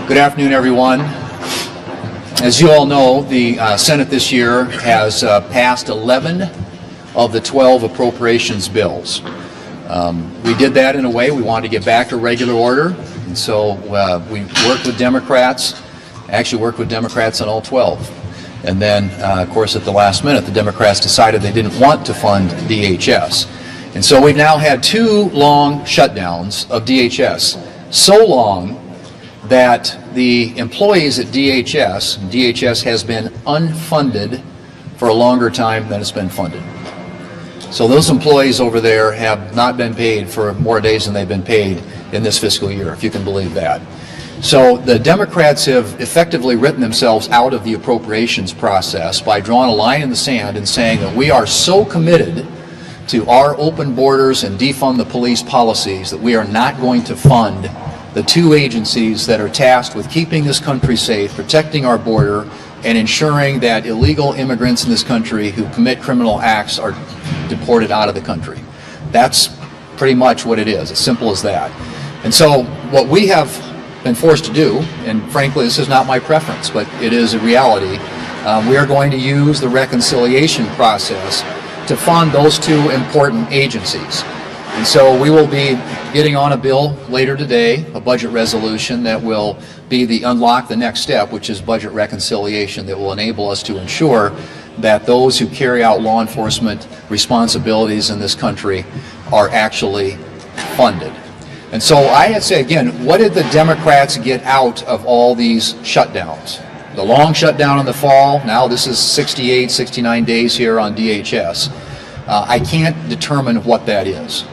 Good afternoon, everyone. As you all know, the Senate this year has passed 11 of the 12 appropriations bills. We did that in a way we wanted to get back to regular order, and so we worked with Democrats, actually worked with Democrats on all 12. And then, of course, at the last minute, the Democrats decided they didn't want to fund DHS. And so we've now had 2 long shutdowns of DHS, so long that the employees at DHS has been unfunded for a longer time than it's been funded. So those employees over there have not been paid for more days than they've been paid in this fiscal year, if you can believe that. So the Democrats have effectively written themselves out of the appropriations process by drawing a line in the sand and saying that we are so committed to our open borders and defund the police policies that we are not going to fund the 2 agencies that are tasked with keeping this country safe, protecting our border, and ensuring that illegal immigrants in this country who commit criminal acts are deported out of the country. That's pretty much what it is, as simple as that. And so what we have been forced to do, and frankly this is not my preference, but it is a reality, we are going to use the reconciliation process to fund those 2 important agencies. And so we will be getting on a bill later today, a budget resolution that will be the unlock the next step, which is budget reconciliation, that will enable us to ensure that those who carry out law enforcement responsibilities in this country are actually funded. And so I had to say again, what did the Democrats get out of all these shutdowns? The long shutdown in the fall, now this is 68, 69 days here on DHS. I can't determine what that is.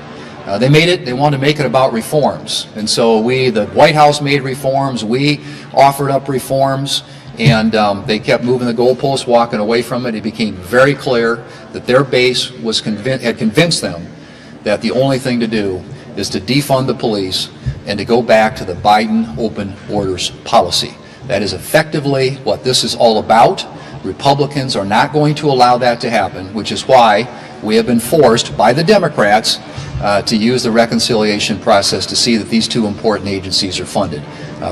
They wanted to make it about reforms. And so the White House made reforms, we offered up reforms, and they kept moving the goalposts, walking away from it. It became very clear that their base had convinced them that the only thing to do is to defund the police and to go back to the Biden open borders policy. That is effectively what this is all about. Republicans are not going to allow that to happen, which is why we have been forced by the Democrats to use the reconciliation process to see that these 2 important agencies are funded.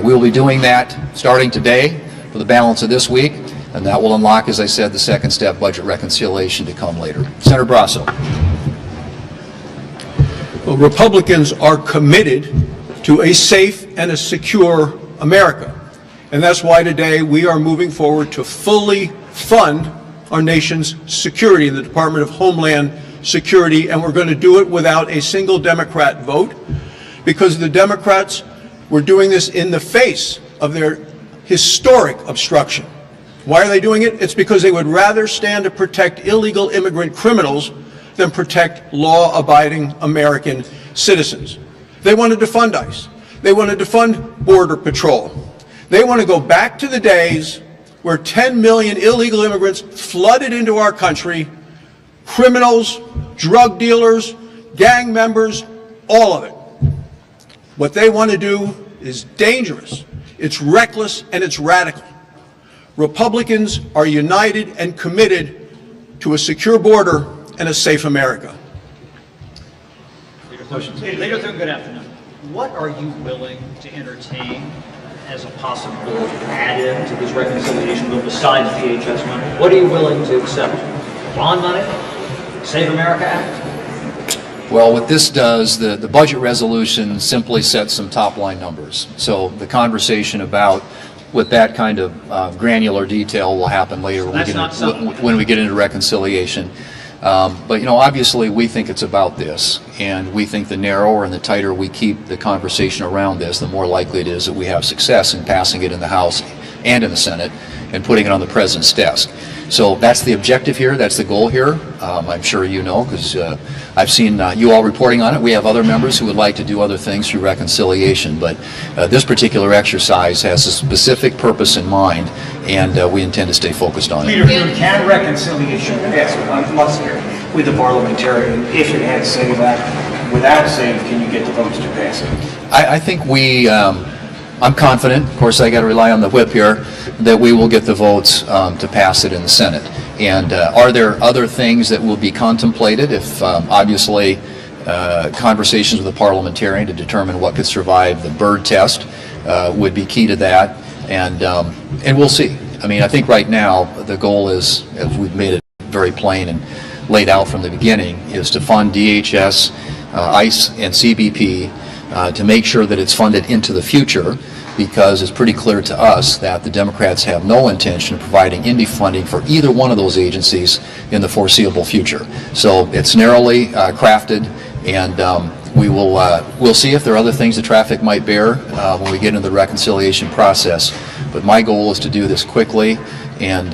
We will be doing that starting today for the balance of this week, and that will unlock, as I said, the second step budget reconciliation to come later. Senator Brasso. Well, Republicans are committed to a safe and a secure America. And that's why today we are moving forward to fully fund our nation's security in the Department of Homeland Security, and we're going to do it without a single Democrat vote, because the Democrats were doing this in the face of their historic obstruction. Why are they doing it? It's because they would rather stand to protect illegal immigrant criminals than protect law-abiding American citizens. They wanted to fund ICE. They wanted to fund Border Patrol. They want to go back to the days where 10 million illegal immigrants flooded into our country, criminals, drug dealers, gang members, all of it. What they want to do is dangerous, it's reckless, and it's radical. Republicans are united and committed to a secure border and a safe America. Leader Thune, good afternoon. What are you willing to entertain as a possible add-in to this reconciliation bill besides DHS money? What are you willing to accept? Bond money? Save America Act? Well, what this does, the budget resolution simply sets some top-line numbers. So the conversation about with that kind of granular detail will happen later when we get into reconciliation. But, you know, obviously we think it's about this, and we think the narrower and the tighter we keep the conversation around this, the more likely it is that we have success in passing it in the House and in the Senate and putting it on the President's desk. So that's the objective here, that's the goal here. I'm sure you know, because I've seen you all reporting on it. We have other members who would like to do other things through reconciliation, but this particular exercise has a specific purpose in mind, and we intend to stay focused on it. Leader, can reconciliation pass without muster with the parliamentarian? If it had save that, without save, can you get the votes to pass it? I think I'm confident, of course I got to rely on the whip here, that we will get the votes to pass it in the Senate. And are there other things that will be contemplated if obviously conversations with the parliamentarian to determine what could survive the Byrd test would be key to that, and we'll see. I mean, I think right now the goal is, as we've made it very plain and laid out from the beginning, is to fund DHS, ICE, and CBP to make sure that it's funded into the future, because it's pretty clear to us that the Democrats have no intention of providing any funding for either one of those agencies in the foreseeable future. So it's narrowly crafted, and we'll see if there are other things the traffic might bear when we get into the reconciliation process. But my goal is to do this quickly and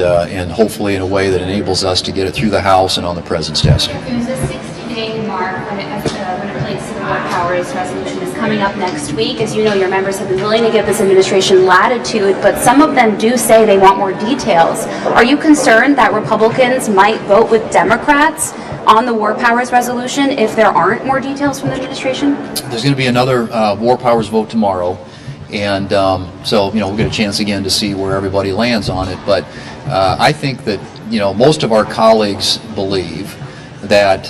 hopefully in a way that enables us to get it through the House and on the President's desk. There's a 60-day mark when it relates to the War Powers resolution is coming up next week. As you know, your members have been willing to give this administration latitude, but some of them do say they want more details. Are you concerned that Republicans might vote with Democrats on the War Powers resolution if there aren't more details from the administration? There's going to be another War Powers vote tomorrow, and so we'll get a chance again to see where everybody lands on it. But I think that most of our colleagues believe that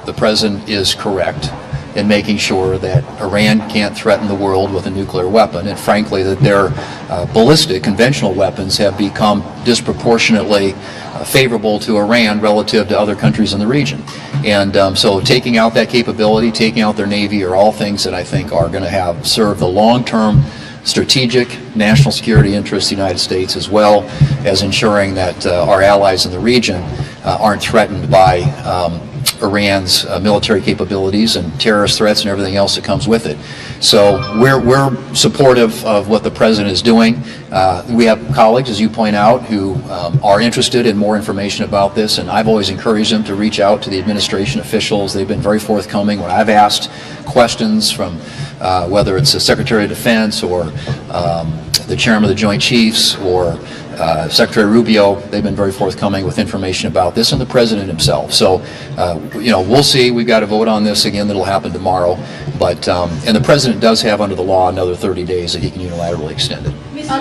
the President is correct in making sure that Iran can't threaten the world with a nuclear weapon, and frankly that their ballistic conventional weapons have become disproportionately favorable to Iran relative to other countries in the region. And so taking out that capability, taking out their Navy, are all things that I think are going to serve the long-term strategic national security interests of the United States, as well as ensuring that our allies in the region aren't threatened by Iran's military capabilities and terrorist threats and everything else that comes with it. So we're supportive of what the President is doing. We have colleagues, as you point out, who are interested in more information about this, and I've always encouraged them to reach out to the administration officials. They've been very forthcoming when I've asked questions from whether it's the Secretary of Defense or the Chairman of the Joint Chiefs or Secretary Rubio. They've been very forthcoming with information about this, and the President himself. So, we'll see. We've got to vote on this again. That'll happen tomorrow. But and the President does have under the law another 30 days that he can unilaterally extend it.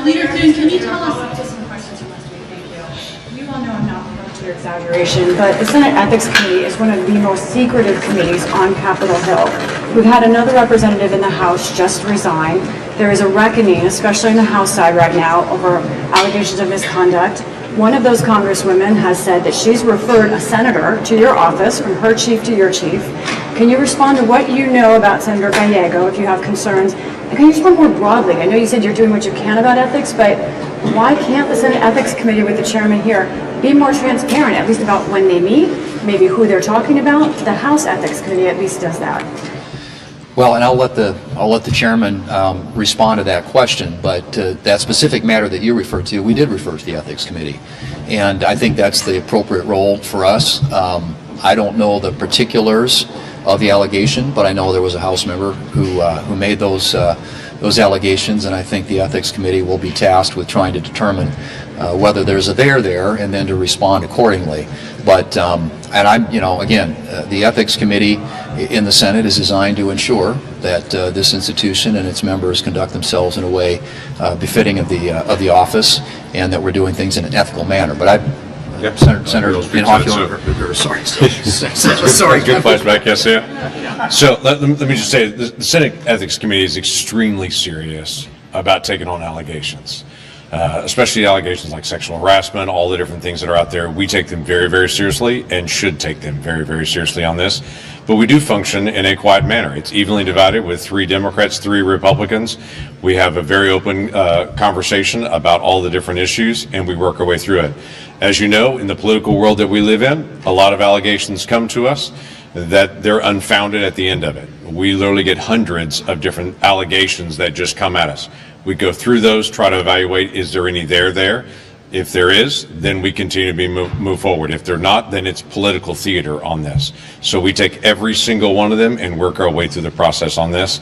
Leader Thune, can you tell us just some questions from last week? Thank you. You all know I'm not prone to your exaggeration, but the Senate Ethics Committee is one of the most secretive committees on Capitol Hill. We've had another representative in the House just resign. There is a reckoning, especially on the House side right now, over allegations of misconduct. One of those congresswomen has said that she's referred a senator to your office, from her chief to your chief. Can you respond to what you know about Senator Gallego, if you have concerns? And can you respond more broadly? I know you said you're doing what you can about ethics, but why can't the Senate Ethics Committee with the chairman here be more transparent, at least about when they meet, maybe who they're talking about? The House Ethics Committee at least does that. Well, and I'll let the chairman respond to that question. But that specific matter that you referred to, we did refer to the Ethics Committee, and I think that's the appropriate role for us. I don't know the particulars of the allegation, but I know there was a House member who made those allegations, and I think the Ethics Committee will be tasked with trying to determine whether there's a there, and then to respond accordingly. But and I'm, again, the Ethics Committee in the Senate is designed to ensure that this institution and its members conduct themselves in a way befitting of the office, and that we're doing things in an ethical manner. But Senator Inhofe, sorry. Good flashback, yes, yeah. So let me just say, the Senate Ethics Committee is extremely serious about taking on allegations. Especially allegations like sexual harassment, all the different things that are out there. We take them very, very seriously, and should take them very, very seriously on this. But we do function in a quiet manner. It's evenly divided with 3 Democrats, 3 Republicans. We have a very open conversation about all the different issues, and we work our way through it. As you know, in the political world that we live in, a lot of allegations come to us that they're unfounded at the end of it. We literally get hundreds of different allegations that just come at us. We go through those, try to evaluate, is there any there? If there is, then we continue to move forward. If they're not, then it's political theater on this. So we take every single one of them and work our way through the process on this.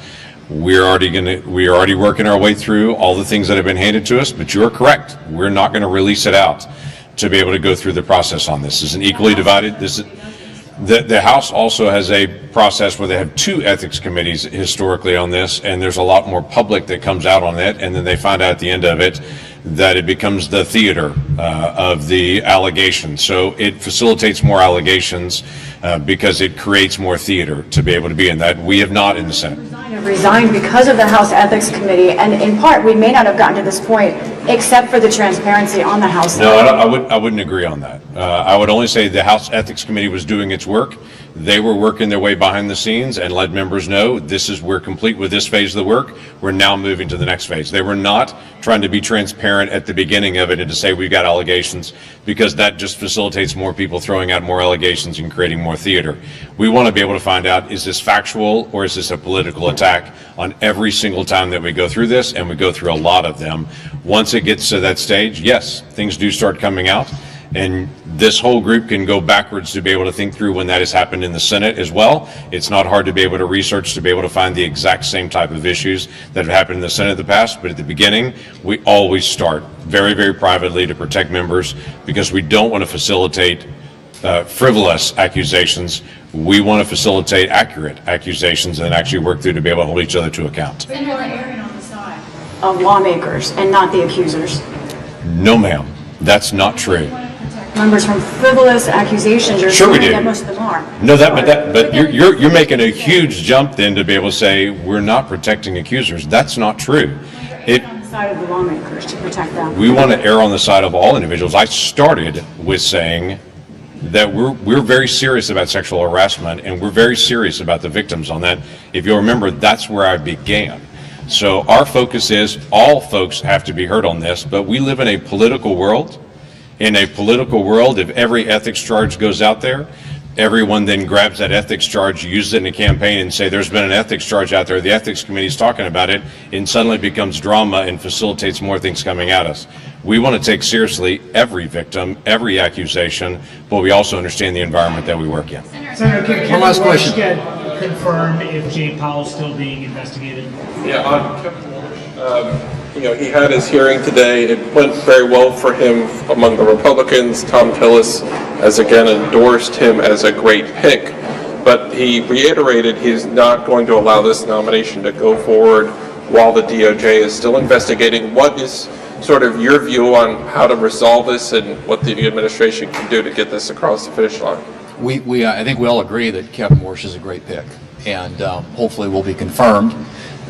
We're already working our way through all the things that have been handed to us, but you're correct. We're not going to release it out to be able to go through the process on this. This is an equally divided, the House also has a process where they have 2 ethics committees historically on this, and there's a lot more public that comes out on it, and then they find out at the end of it that it becomes the theater of the allegations. So it facilitates more allegations because it creates more theater to be able to be in that. We have not in the Senate. have resigned because of the House Ethics Committee, and in part, we may not have gotten to this point except for the transparency on the House. No, I wouldn't agree on that. I would only say the House Ethics Committee was doing its work. They were working their way behind the scenes and let members know we're complete with this phase of the work. We're now moving to the next phase. They were not trying to be transparent at the beginning of it and to say we've got allegations, because that just facilitates more people throwing out more allegations and creating more theater. We want to be able to find out, is this factual or is this a political attack on every single time that we go through this, and we go through a lot of them. Once it gets to that stage, yes, things do start coming out. And this whole group can go backwards to be able to think through when that has happened in the Senate as well. It's not hard to be able to research to be able to find the exact same type of issues that have happened in the Senate in the past. But at the beginning, we always start very, very privately to protect members, because we don't want to facilitate frivolous accusations. We want to facilitate accurate accusations and then actually work through to be able to hold each other to account. And we're erring on the side of lawmakers and not the accusers. No, ma'am, that's not true. Members from frivolous accusations. You're Sure we saying do. that most of them are. No, but you're making a huge jump then to be able to say we're not protecting accusers. That's not true. On the side of the lawmakers to protect them. We want to err on the side of all individuals. I started with saying that we're very serious about sexual harassment, and we're very serious about the victims on that. If you'll remember, that's where I began. So our focus is all folks have to be heard on this, but we live in a political world. In a political world, if every ethics charge goes out there, everyone then grabs that ethics charge, uses it in a campaign and say there's been an ethics charge out there, the ethics committee is talking about it, and suddenly becomes drama and facilitates more things coming at us. We want to take seriously every victim, every accusation, but we also understand the environment that we work in. Senator, can One last question. confirm if Jay Powell's still being investigated? Yeah, on he had his hearing today. It went very well for him among the Republicans. Tom Tillis has again endorsed him as a great pick, but he reiterated he's not going to allow this nomination to go forward while the DOJ is still investigating. What is sort of your view on how to resolve this and what the administration can do to get this across the finish line? I think we all agree that Kevin Warsh is a great pick, and hopefully will be confirmed.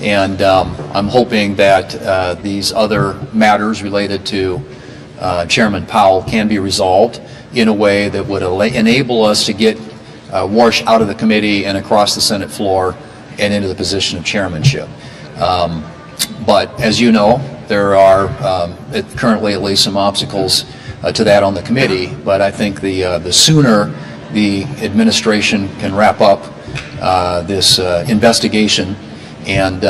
And I'm hoping that these other matters related to Chairman Powell can be resolved in a way that would enable us to get Warsh out of the committee and across the Senate floor and into the position of chairmanship. But as you know, there are currently at least some obstacles to that on the committee. But I think the sooner the administration can wrap up this investigation and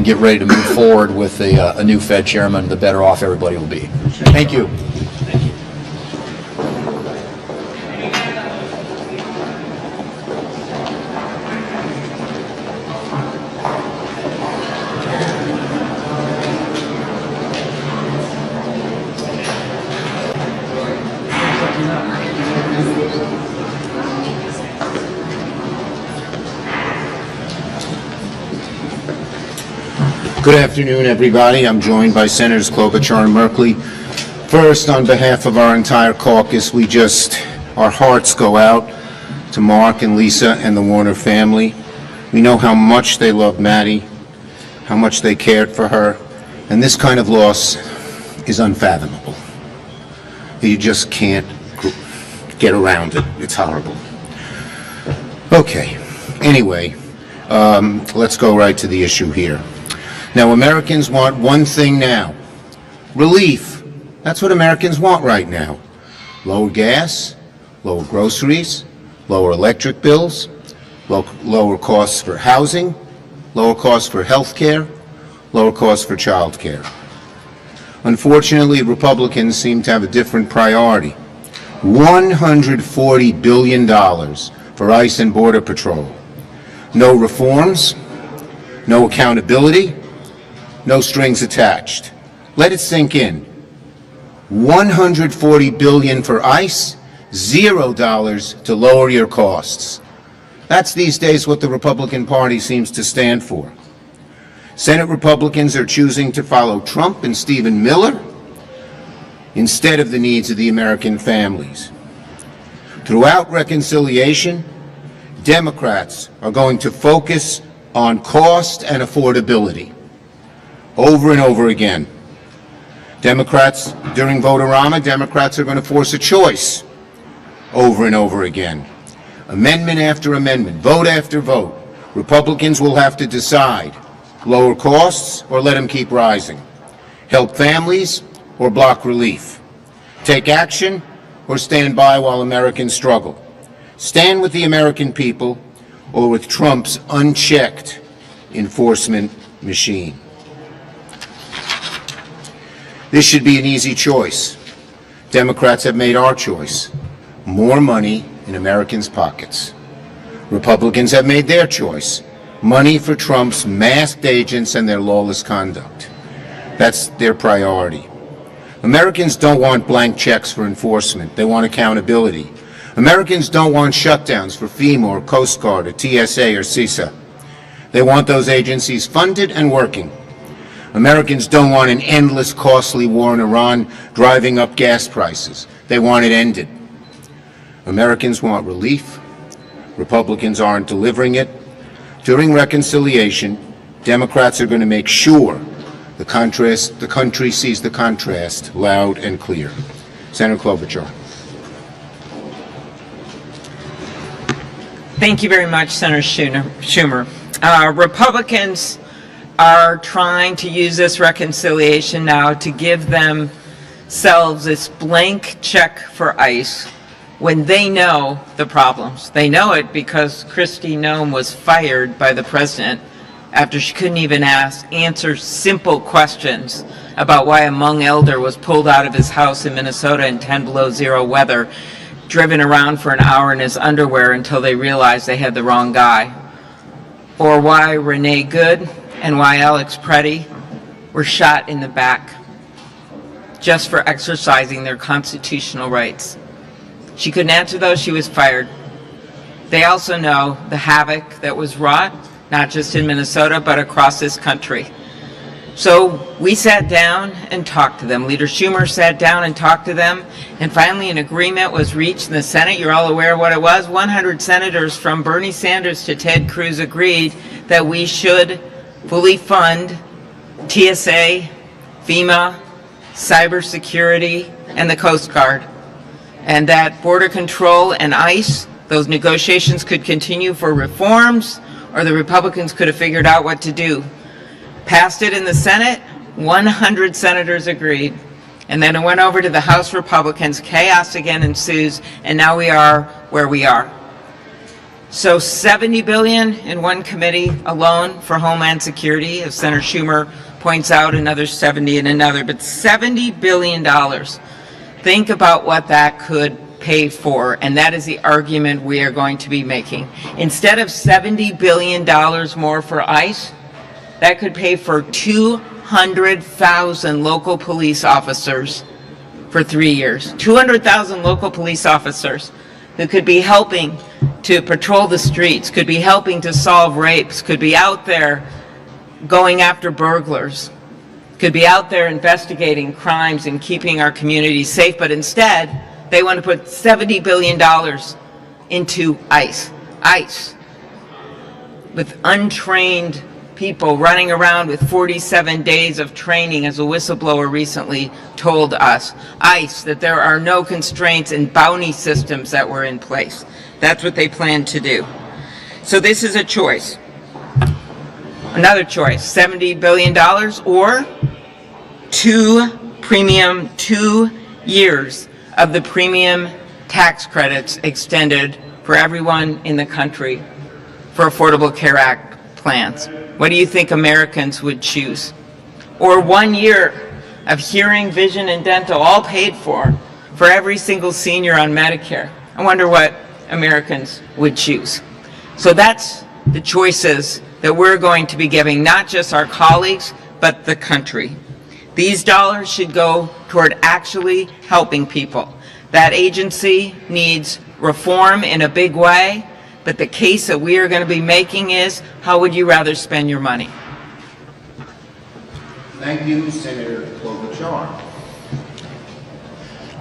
get ready to move forward with a new Fed chairman, the better off everybody will be. Thank you. Good afternoon, everybody. I'm joined by Senators Klobuchar and Merkley. First, on behalf of our entire caucus, our hearts go out to Mark and Lisa and the Warner family. We know how much they love Maddie, how much they cared for her, and this kind of loss is unfathomable. You just can't get around it. It's horrible. Okay, anyway, let's go right to the issue here. Now, Americans want one thing now: relief. That's what Americans want right now. Lower gas, lower groceries, lower electric bills, lower costs for housing, lower costs for health care, lower costs for child care. Unfortunately, Republicans seem to have a different priority. $140 billion for ICE and Border Patrol. No reforms, no accountability, no strings attached. Let it sink in. $140 billion for ICE, $0 to lower your costs. That's these days what the Republican Party seems to stand for. Senate Republicans are choosing to follow Trump and Stephen Miller instead of the needs of the American families. Throughout reconciliation, Democrats are going to focus on cost and affordability, over and over again. Democrats, during Vote-A-Rama, Democrats are going to force a choice over and over again. Amendment after amendment, vote after vote, Republicans will have to decide, lower costs or let them keep rising, help families or block relief, take action or stand by while Americans struggle, stand with the American people or with Trump's unchecked enforcement machine. This should be an easy choice. Democrats have made our choice. More money in Americans' pockets. Republicans have made their choice. Money for Trump's masked agents and their lawless conduct. That's their priority. Americans don't want blank checks for enforcement. They want accountability. Americans don't want shutdowns for FEMA or Coast Guard or TSA or CISA. They want those agencies funded and working. Americans don't want an endless, costly war in Iran driving up gas prices. They want it ended. Americans want relief. Republicans aren't delivering it. During reconciliation, Democrats are going to make sure the country sees the contrast loud and clear. Senator Klobuchar. Thank you very much, Senator Schumer. Republicans are trying to use this reconciliation now to give themselves this blank check for ICE when they know the problems. They know it because Kristi Noem was fired by the president after she couldn't even answer simple questions about why a Hmong elder was pulled out of his house in Minnesota in 10 below zero weather, driven around for an hour in his underwear until they realized they had the wrong guy, or why Renee Good and why Alex Preddy were shot in the back just for exercising their constitutional rights. She couldn't answer those, she was fired. They also know the havoc that was wrought, not just in Minnesota, but across this country. So we sat down and talked to them. Leader Schumer sat down and talked to them, and finally an agreement was reached in the Senate. You're all aware of what it was. 100 senators from Bernie Sanders to Ted Cruz agreed that we should fully fund TSA, FEMA, cybersecurity, and the Coast Guard. And that border control and ICE, those negotiations could continue for reforms, or the Republicans could have figured out what to do. Passed it in the Senate, 100 senators agreed. And then it went over to the House Republicans, chaos again ensues, and now we are where we are. So $70 billion in one committee alone for Homeland Security, as Senator Schumer points out, another 70 in another, but $70 billion. Think about what that could pay for, and that is the argument we are going to be making. Instead of $70 billion more for ICE, that could pay for 200,000 local police officers for 3 years. 200,000 local police officers who could be helping to patrol the streets, could be helping to solve rapes, could be out there going after burglars, could be out there investigating crimes and keeping our communities safe, but instead they want to put $70 billion into ICE. ICE, with untrained people running around with 47 days of training, as a whistleblower recently told us. ICE, that there are no constraints and bounty systems that were in place. That's what they plan to do. So this is a choice. Another choice, $70 billion or 2 years of the premium tax credits extended for everyone in the country for Affordable Care Act plans. What do you think Americans would choose? Or 1 year of hearing, vision, and dental all paid for every single senior on Medicare? I wonder what Americans would choose. So that's the choices that we're going to be giving, not just our colleagues, but the country. These dollars should go toward actually helping people. That agency needs reform in a big way, but the case that we are going to be making is, how would you rather spend your money? Thank you, Senator Klobuchar.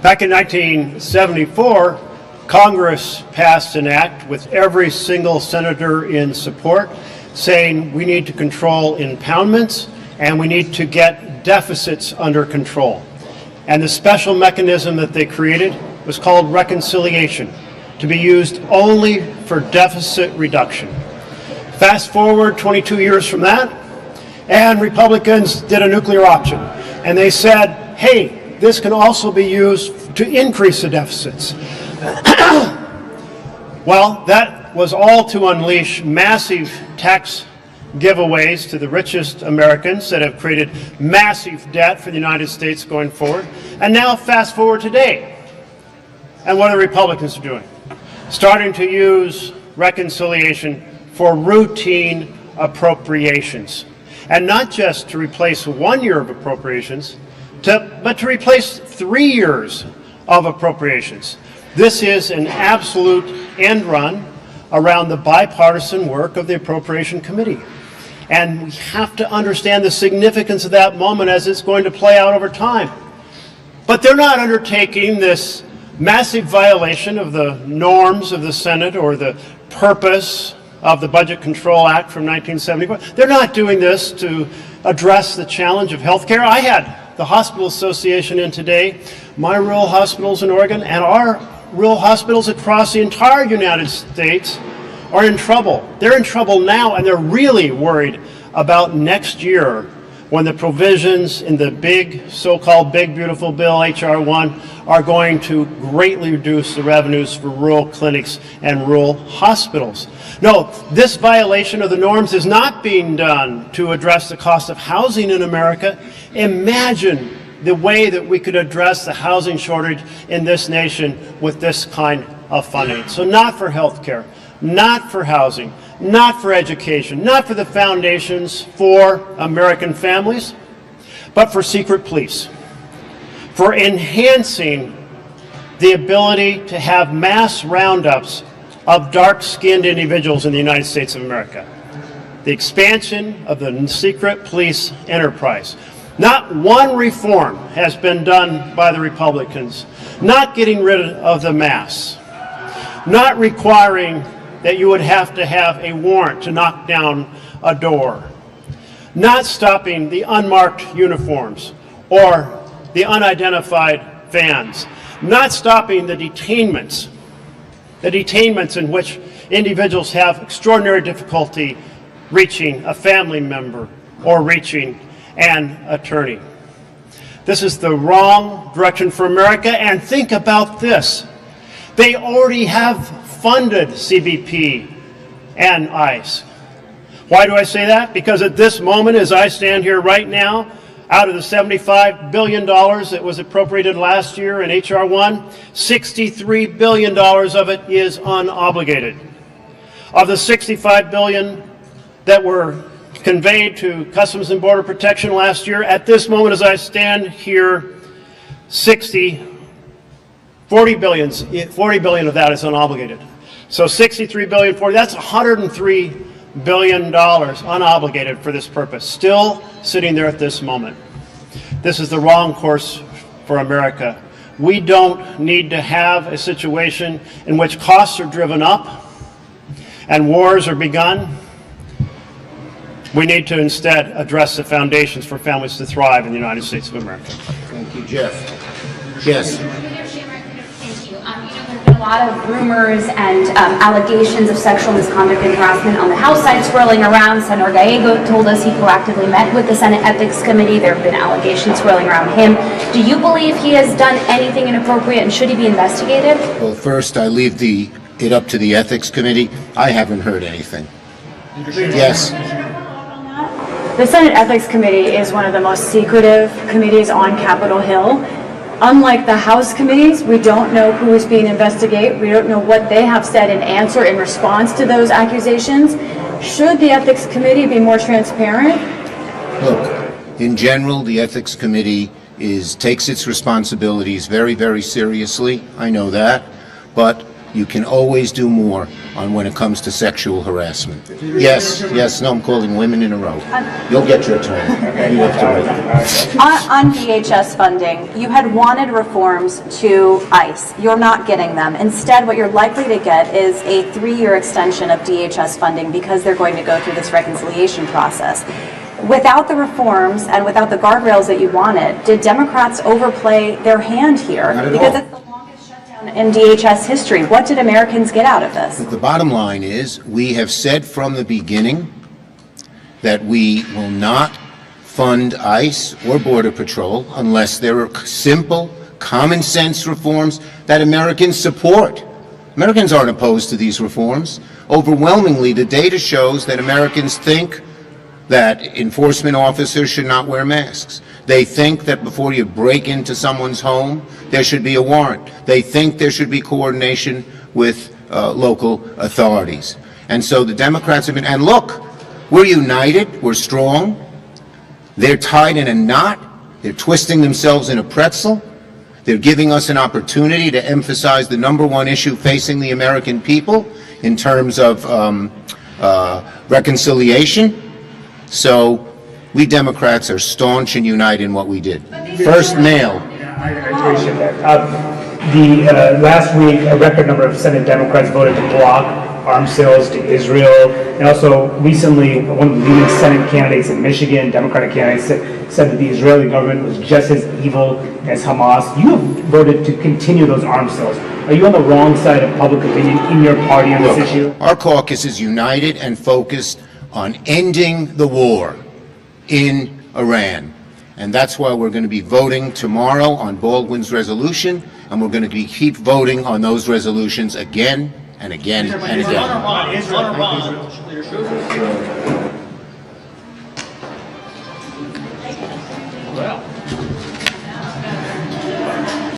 Back in 1974, Congress passed an act with every single senator in support saying we need to control impoundments and we need to get deficits under control. And the special mechanism that they created was called reconciliation, to be used only for deficit reduction. Fast forward 22 years from that, and Republicans did a nuclear option. And they said, hey, this can also be used to increase the deficits. Well, that was all to unleash massive tax giveaways to the richest Americans that have created massive debt for the United States going forward. And now fast forward today, and what are the Republicans doing? Starting to use reconciliation for routine appropriations. And not just to replace 1 year of appropriations, but to replace 3 years of appropriations. This is an absolute end run around the bipartisan work of the Appropriation Committee. And we have to understand the significance of that moment as it's going to play out over time. But they're not undertaking this massive violation of the norms of the Senate or the purpose of the Budget Control Act from 1974. They're not doing this to address the challenge of health care. I had the Hospital Association in today, my rural hospitals in Oregon, and our rural hospitals across the entire United States are in trouble. They're in trouble now, and they're really worried about next year when the provisions in the big, so-called Big Beautiful Bill, H.R. 1, are going to greatly reduce the revenues for rural clinics and rural hospitals. No, this violation of the norms is not being done to address the cost of housing in America. Imagine the way that we could address the housing shortage in this nation with this kind of funding. So not for health care, not for housing, not for education, not for the foundations for American families, but for secret police, for enhancing the ability to have mass roundups of dark-skinned individuals in the United States of America. The expansion of the secret police enterprise. Not one reform has been done by the Republicans. Not getting rid of the mass. Not requiring that you would have to have a warrant to knock down a door. Not stopping the unmarked uniforms or the unidentified vans. Not stopping the detainments in which individuals have extraordinary difficulty reaching a family member or reaching an attorney. This is the wrong direction for America, and think about this. They already have funded CBP and ICE. Why do I say that? Because at this moment, as I stand here right now, out of the $75 billion that was appropriated last year in H.R. 1, $63 billion of it is unobligated. Of the $65 billion that were conveyed to Customs and Border Protection last year, at this moment as I stand here, 40 billion of that is unobligated. So 63 billion, 40, that's $103 billion unobligated for this purpose, still sitting there at this moment. This is the wrong course for America. We don't need to have a situation in which costs are driven up and wars are begun. We need to instead address the foundations for families to thrive in the United States of America. Thank you, Jeff. Yes. Thank you. There's been a lot of rumors and allegations of sexual misconduct and harassment on the House side swirling around. Senator Gallego told us he proactively met with the Senate Ethics Committee. There have been allegations swirling around him. Do you believe he has done anything inappropriate, and should he be investigated? Well, first, I leave it up to the Ethics Committee. I haven't heard anything. Yes. The Senate Ethics Committee is one of the most secretive committees on Capitol Hill. Unlike the House committees, we don't know who is being investigated. We don't know what they have said in answer in response to those accusations. Should the Ethics Committee be more transparent? Look, in general, the Ethics Committee takes its responsibilities very, very seriously. I know that. But you can always do more. on when it comes to sexual harassment. Yes, no, I'm calling women in a row. You'll get your turn. You have to wait. On DHS funding, you had wanted reforms to ICE. You're not getting them. Instead, what you're likely to get is a 3-year extension of DHS funding because they're going to go through this reconciliation process. Without the reforms and without the guardrails that you wanted, did Democrats overplay their hand here? Not at because all. it's the longest shutdown in DHS history. What did Americans get out of this? The bottom line is, we have said from the beginning that we will not fund ICE or Border Patrol unless there are simple, common sense reforms that Americans support. Americans aren't opposed to these reforms. Overwhelmingly, the data shows that Americans think that enforcement officers should not wear masks. They think that before you break into someone's home, there should be a warrant. They think there should be coordination with local authorities. And so the Democrats have been, and look, we're united, we're strong. They're tied in a knot. They're twisting themselves in a pretzel. They're giving us an opportunity to emphasize the #1 issue facing the American people in terms of reconciliation. So we Democrats are staunch and united in what we did. First male. I appreciate that. Last week, a record number of Senate Democrats voted to block arms sales to Israel. And also recently, one of the leading Senate candidates in Michigan, Democratic candidates, said that the Israeli government was just as evil as Hamas. You have voted to continue those arms sales. Are you on the wrong side of public opinion in your party on this issue? Our caucus is united and focused on ending the war in Iran. And that's why we're going to be voting tomorrow on Baldwin's resolution, and we're going to keep voting on those resolutions again and again and again. Well.